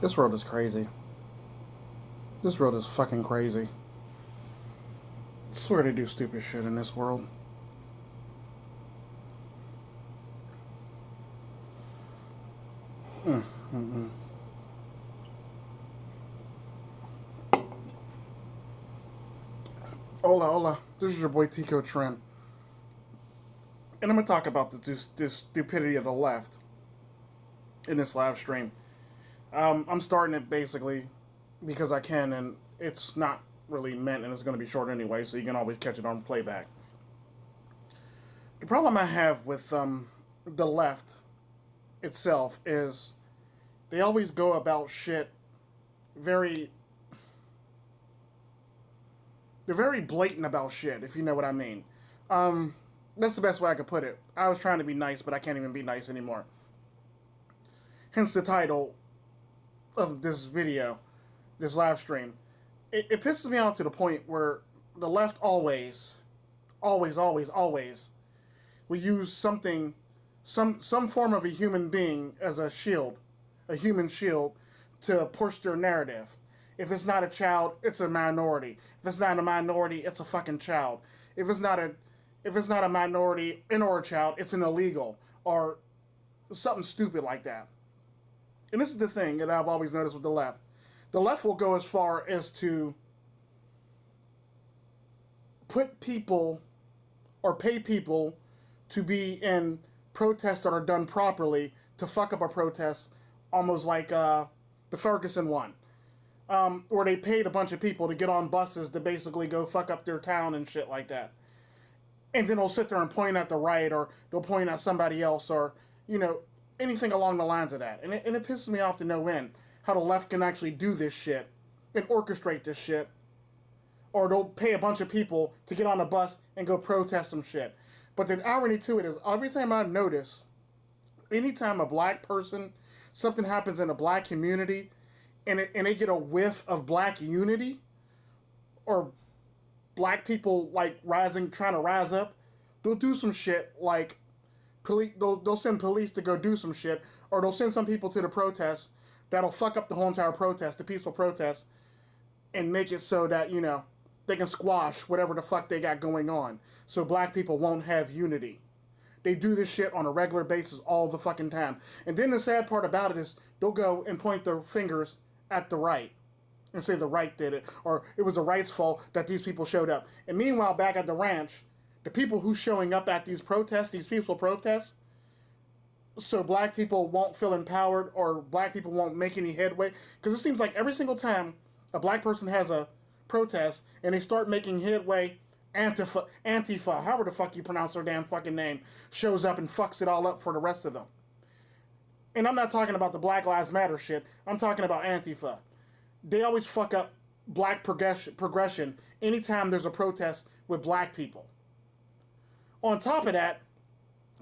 This world is crazy. This world is fucking crazy. I swear they do stupid shit in this world. Hola, hola. This is your boy Tico Trent. And I'm going to talk about this stupidity of the left in this live stream. I'm starting it basically because I can, and it's not really meant, and it's going to be short anyway, so you can always catch it on playback. The problem I have with the left itself is they always go about shit very. They're very blatant about shit, if you know what I mean. That's the best way I could put it. I was trying to be nice, but I can't even be nice anymore. Hence the title of this video, this live stream. It pisses me off to the point where the left always will use something, some form of a human being as a shield, a human shield, to push their narrative. If it's not a child, it's a minority. If it's not a minority, it's a fucking child. If it's not a minority and or a child, it's an illegal or something stupid like that. And this is the thing that I've always noticed with the left. The left will go as far as to put people or pay people to be in protests that are done properly to fuck up a protest, almost like the Ferguson one. Where they paid a bunch of people to get on buses to basically go fuck up their town and shit like that. And then they'll sit there and point at the right, or they'll point at somebody else, or, anything along the lines of that. And it pisses me off to no end how the left can actually do this shit and orchestrate this shit. Or they'll pay a bunch of people to get on a bus and go protest some shit. But the irony to it is, every time I notice, anytime a black person, something happens in a black community, and they get a whiff of black unity, or black people like trying to rise up, they'll do some shit like they'll send police to go do some shit, or they'll send some people to the protest that'll fuck up the whole entire protest, the peaceful protest, and make it so that they can squash whatever the fuck they got going on, so black people won't have unity. They do this shit on a regular basis all the fucking time. And then the sad part about it is they'll go and point their fingers at the right and say the right did it, or it was the right's fault that these people showed up. And meanwhile, back at the ranch, the people who's showing up at these protests, these peaceful protests, so black people won't feel empowered or black people won't make any headway. Because it seems like every single time a black person has a protest and they start making headway, Antifa, however the fuck you pronounce their damn fucking name, shows up and fucks it all up for the rest of them. And I'm not talking about the Black Lives Matter shit. I'm talking about Antifa. They always fuck up black progression anytime there's a protest with black people. On top of that,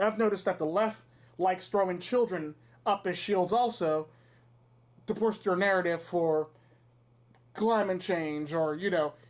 I've noticed that the left likes throwing children up as shields also to push their narrative for climate change or,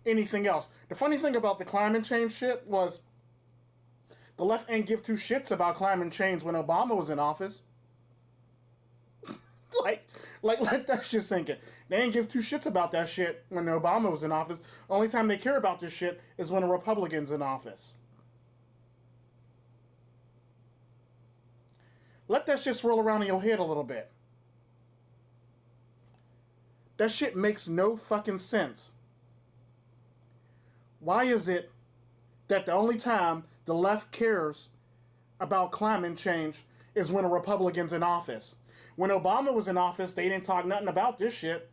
anything else. The funny thing about the climate change shit was the left ain't give two shits about climate change when Obama was in office. like let that shit sink in. They didn't give two shits about that shit when Obama was in office. Only time they care about this shit is when a Republican's in office. Let that shit swirl around in your head a little bit. That shit makes no fucking sense. Why is it that the only time the left cares about climate change is when a Republican's in office? When Obama was in office, they didn't talk nothing about this shit.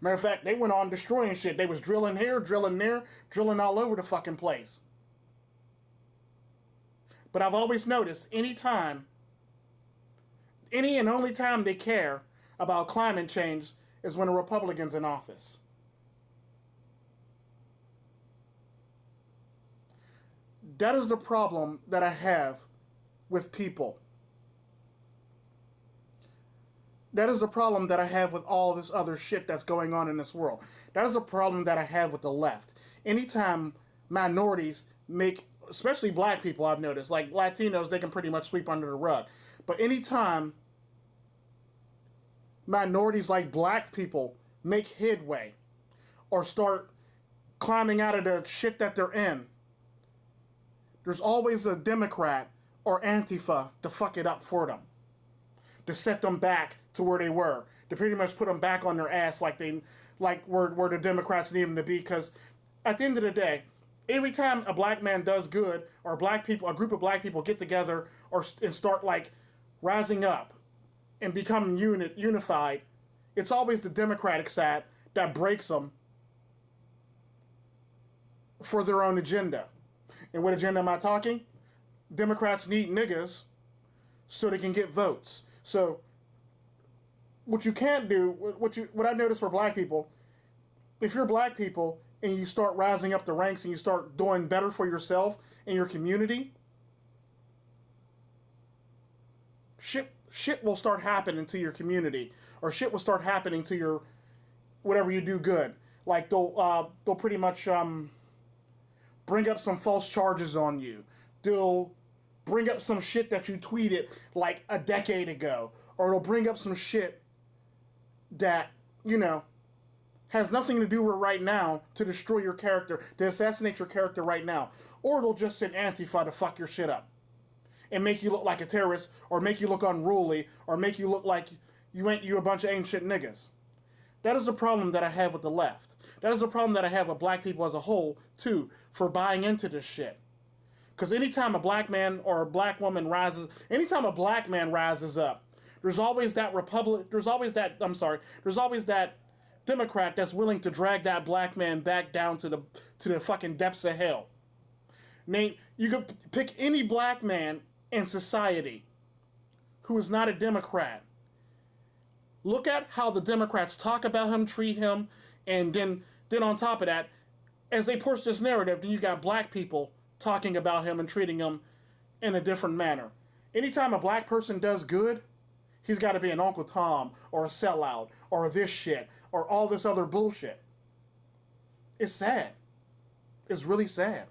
Matter of fact, they went on destroying shit. They was drilling here, drilling there, drilling all over the fucking place. But I've always noticed any and only time they care about climate change is when a Republican's in office. That is the problem that I have with people. That is the problem that I have with all this other shit that's going on in this world. That is the problem that I have with the left. Anytime minorities make, especially black people, I've noticed, like Latinos, they can pretty much sweep under the rug. But anytime minorities like black people make headway or start climbing out of the shit that they're in, there's always a Democrat or Antifa to fuck it up for them, to set them back to where they were, to pretty much put them back on their ass like where the Democrats need them to be. Because at the end of the day, every time a black man does good, or a group of black people get together and start like rising up and becoming unified, it's always the Democratic side that breaks them for their own agenda. And what agenda am I talking? Democrats need niggas so they can get votes. So what you can't do, what I notice for black people, if you're black people and you start rising up the ranks and you start doing better for yourself and your community, shit will start happening to your community, or shit will start happening to your whatever you do good. Like they'll pretty much bring up some false charges on you. They'll bring up some shit that you tweeted like a decade ago, or they'll bring up some shit that, you know, has nothing to do with right now to destroy your character, to assassinate your character right now. Or they'll just send Antifa to fuck your shit up and make you look like a terrorist, or make you look unruly, or make you look like you a bunch of ancient niggas. That is the problem that I have with the left. That is the problem that I have with black people as a whole, too, for buying into this shit. Because anytime a black man or a black woman anytime a black man rises up, there's always that Democrat that's willing to drag that black man back down to the fucking depths of hell. Nate, you could pick any black man in society who is not a Democrat. Look at how the Democrats talk about him, treat him, and then on top of that, as they push this narrative, then you got black people talking about him and treating him in a different manner. Anytime a black person does good, he's got to be an Uncle Tom or a sellout or this shit or all this other bullshit. It's sad. It's really sad.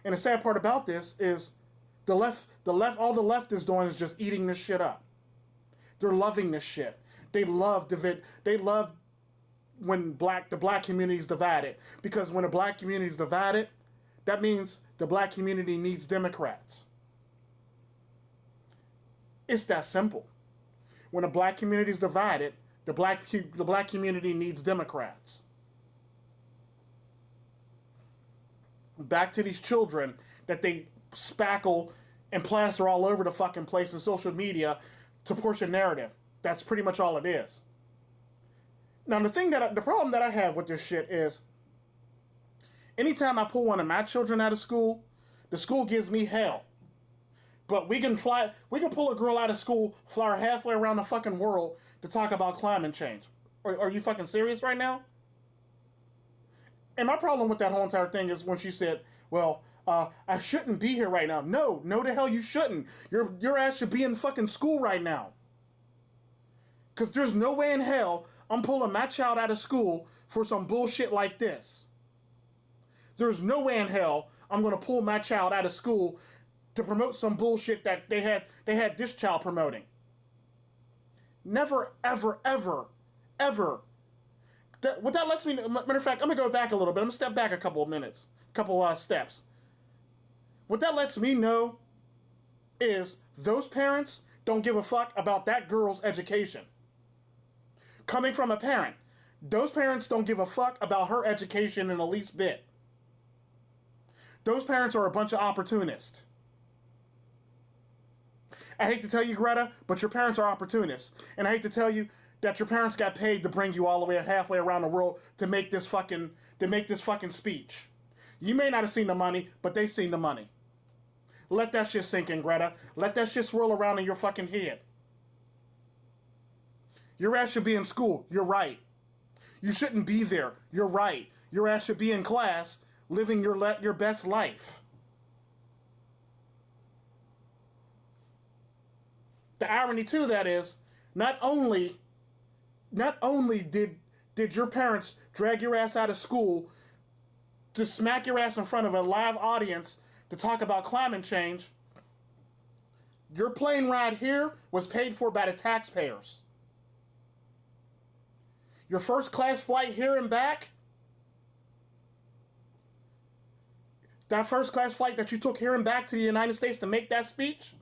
And the sad part about this is all the left is doing is just eating this shit up. They're loving this shit. They love when the black community is divided. Because when the black community is divided, that means the black community needs Democrats. It's that simple. When the black community is divided, the black community needs Democrats. Back to these children that they spackle and plaster all over the fucking place in social media to push a narrative. That's pretty much all it is. Now the problem that I have with this shit is, anytime I pull one of my children out of school, the school gives me hell. But we can pull a girl out of school, fly her halfway around the fucking world to talk about climate change. Are you fucking serious right now? And my problem with that whole entire thing is when she said, well, I shouldn't be here right now. No, the hell you shouldn't. Your ass should be in fucking school right now. Because there's no way in hell I'm pulling my child out of school for some bullshit like this. There's no way in hell I'm going to pull my child out of school to promote some bullshit that they had this child promoting. Never, ever, ever, ever. What that lets me know, matter of fact, I'm going to go back a little bit. I'm going to step back a couple of minutes, steps. What that lets me know is those parents don't give a fuck about that girl's education. Coming from a parent, those parents don't give a fuck about her education in the least bit. Those parents are a bunch of opportunists. I hate to tell you, Greta, but your parents are opportunists. And I hate to tell you that your parents got paid to bring you all the way halfway around the world to make this fucking speech. You may not have seen the money, but they seen the money. Let that shit sink in, Greta. Let that shit swirl around in your fucking head. Your ass should be in school. You're right. You shouldn't be there. You're right. Your ass should be in class, living your best life. The irony to that is, not only did your parents drag your ass out of school to smack your ass in front of a live audience to talk about climate change, your plane ride here was paid for by the taxpayers. Your first class flight here and back, that first class flight that you took here and back to the United States to make that speech,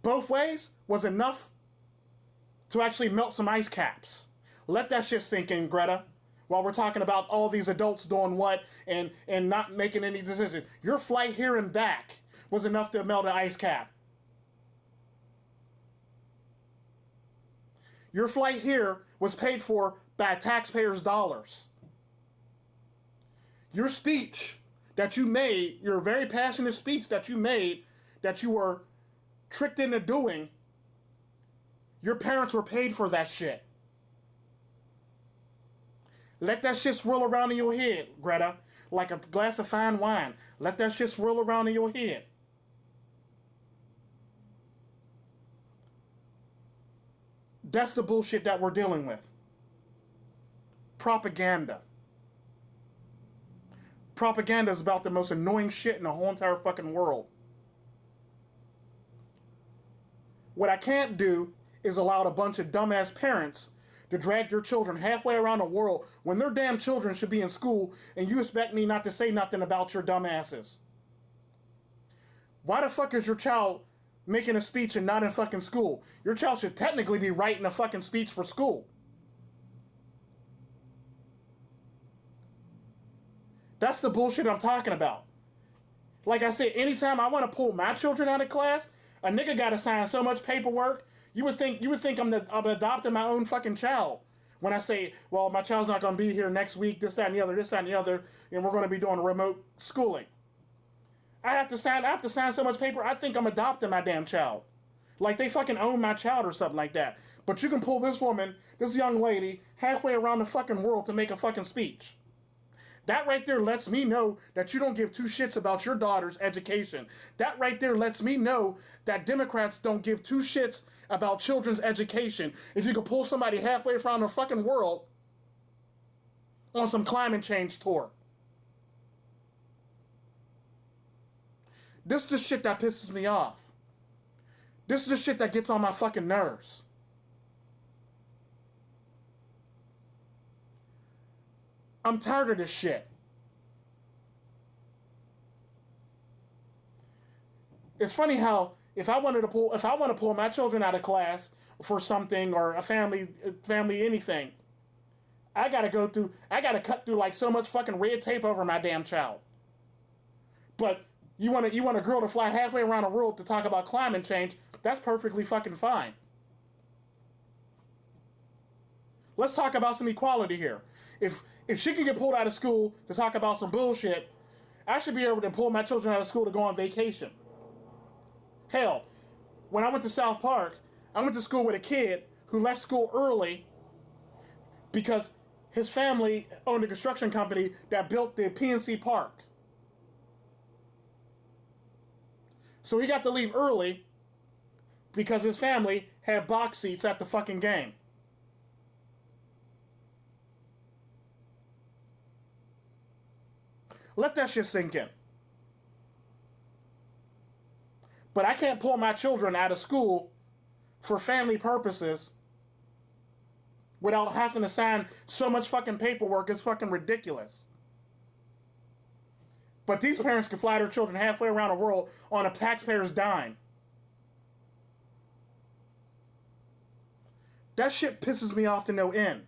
both ways was enough to actually melt some ice caps. Let that shit sink in, Greta. While we're talking about all these adults doing what and not making any decisions. Your flight here and back was enough to melt an ice cap. Your flight here was paid for by taxpayers' dollars. Your speech that you made, your very passionate speech that you made, that you were tricked into doing, your parents were paid for that shit. Let that shit swirl around in your head, Greta, like a glass of fine wine. Let that shit swirl around in your head. That's the bullshit that we're dealing with. Propaganda. Propaganda is about the most annoying shit in the whole entire fucking world. What I can't do is allow a bunch of dumbass parents to drag your children halfway around the world when their damn children should be in school and you expect me not to say nothing about your dumbasses. Why the fuck is your child making a speech and not in fucking school? Your child should technically be writing a fucking speech for school. That's the bullshit I'm talking about. Like I said, anytime I want to pull my children out of class, a nigga gotta sign so much paperwork. You would think I'm adopting my own fucking child. When I say, well, my child's not going to be here next week, this, that, and the other, and we're going to be doing remote schooling. I have to sign so much paper, I think I'm adopting my damn child. Like they fucking own my child or something like that. But you can pull this woman, this young lady, halfway around the fucking world to make a fucking speech. That right there lets me know that you don't give two shits about your daughter's education. That right there lets me know that Democrats don't give two shits about children's education. If you could pull somebody halfway around the fucking world on some climate change tour. This is the shit that pisses me off. This is the shit that gets on my fucking nerves. I'm tired of this shit. It's funny how if I want to pull my children out of class for something or a family anything, I gotta cut through like so much fucking red tape over my damn child. But you want a girl to fly halfway around the world to talk about climate change, that's perfectly fucking fine. Let's talk about some equality here. If she can get pulled out of school to talk about some bullshit, I should be able to pull my children out of school to go on vacation. Hell, when I went to South Park, I went to school with a kid who left school early because his family owned a construction company that built the PNC Park. So he got to leave early because his family had box seats at the fucking game. Let that shit sink in. But I can't pull my children out of school for family purposes without having to sign so much fucking paperwork is fucking ridiculous. But these parents can fly their children halfway around the world on a taxpayer's dime. That shit pisses me off to no end.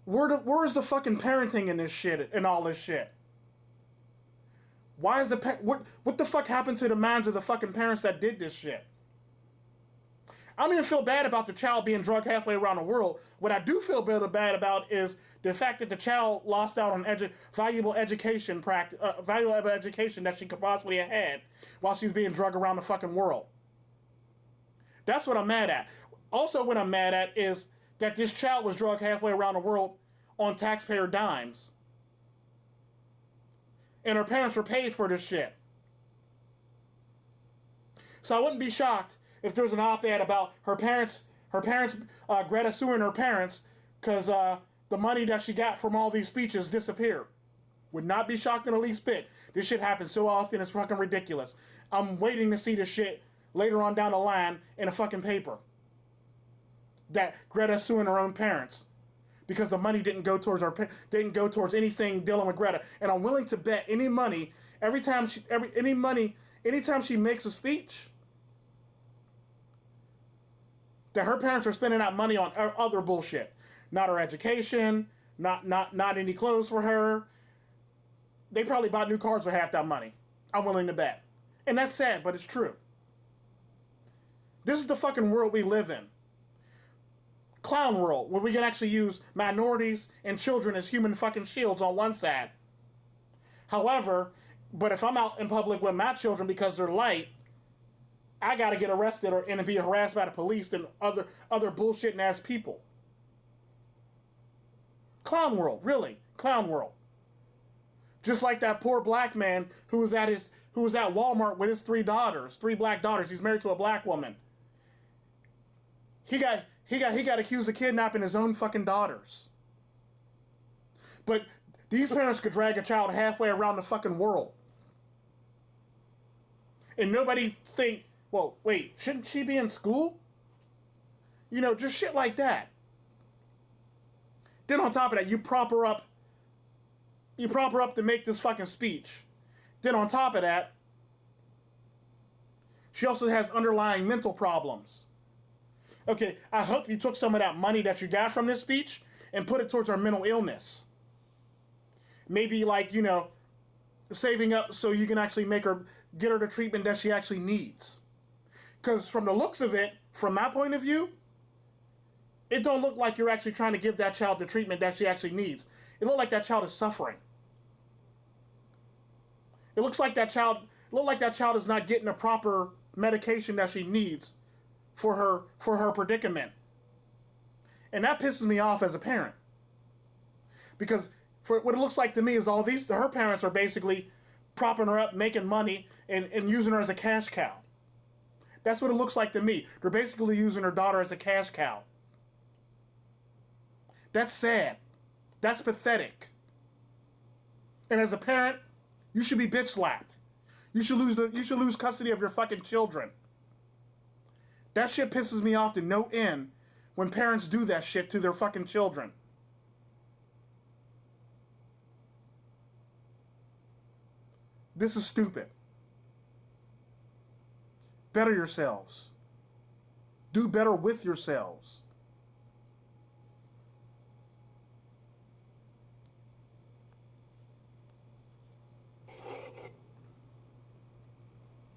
Where is the fucking parenting in this shit and all this shit? Why is what the fuck happened to the minds of the fucking parents that did this shit? I don't even feel bad about the child being drugged halfway around the world. What I do feel bad about is the fact that the child lost out on valuable education that she could possibly have had while she's being drugged around the fucking world. That's what I'm mad at. Also, what I'm mad at is that this child was drugged halfway around the world on taxpayer dimes. And her parents were paid for this shit. So I wouldn't be shocked if there was an op-ed about her parents, Greta suing her parents because the money that she got from all these speeches disappeared. Would not be shocked in the least bit. This shit happens so often, it's fucking ridiculous. I'm waiting to see this shit later on down the line in a fucking paper. That Greta suing her own parents because the money didn't go towards anything dealing with Greta. And I'm willing to bet any money anytime she makes a speech that her parents are spending that money on other bullshit. Not her education, not any clothes for her. They probably bought new cars with half that money. I'm willing to bet. And that's sad, but it's true. This is the fucking world we live in. Clown world, where we can actually use minorities and children as human fucking shields on one side. However, but if I'm out in public with my children because they're light, I gotta get arrested and be harassed by the police and other bullshitting ass people. Clown world, really, clown world. Just like that poor black man who was at Walmart with his three black daughters. He's married to a black woman. He got accused of kidnapping his own fucking daughters. But these parents could drag a child halfway around the fucking world. And nobody think, well, wait, shouldn't she be in school? You know, just shit like that. Then on top of that, you prop her up to make this fucking speech. Then on top of that, she also has underlying mental problems. Okay, I hope you took some of that money that you got from this speech and put it towards her mental illness. Maybe saving up so you can actually get her the treatment that she actually needs. Because from the looks of it, from my point of view, it don't look like you're actually trying to give that child the treatment that she actually needs. It looks like that child is suffering. It looks like that child is not getting the proper medication that she needs for her predicament. And that pisses me off as a parent. Because for what it looks like to me is her parents are basically propping her up, making money, and using her as a cash cow. That's what it looks like to me. They're basically using her daughter as a cash cow. That's sad. That's pathetic. And as a parent, you should be bitch slapped. You should lose custody of your fucking children. That shit pisses me off to no end when parents do that shit to their fucking children. This is stupid. Better yourselves. Do better with yourselves.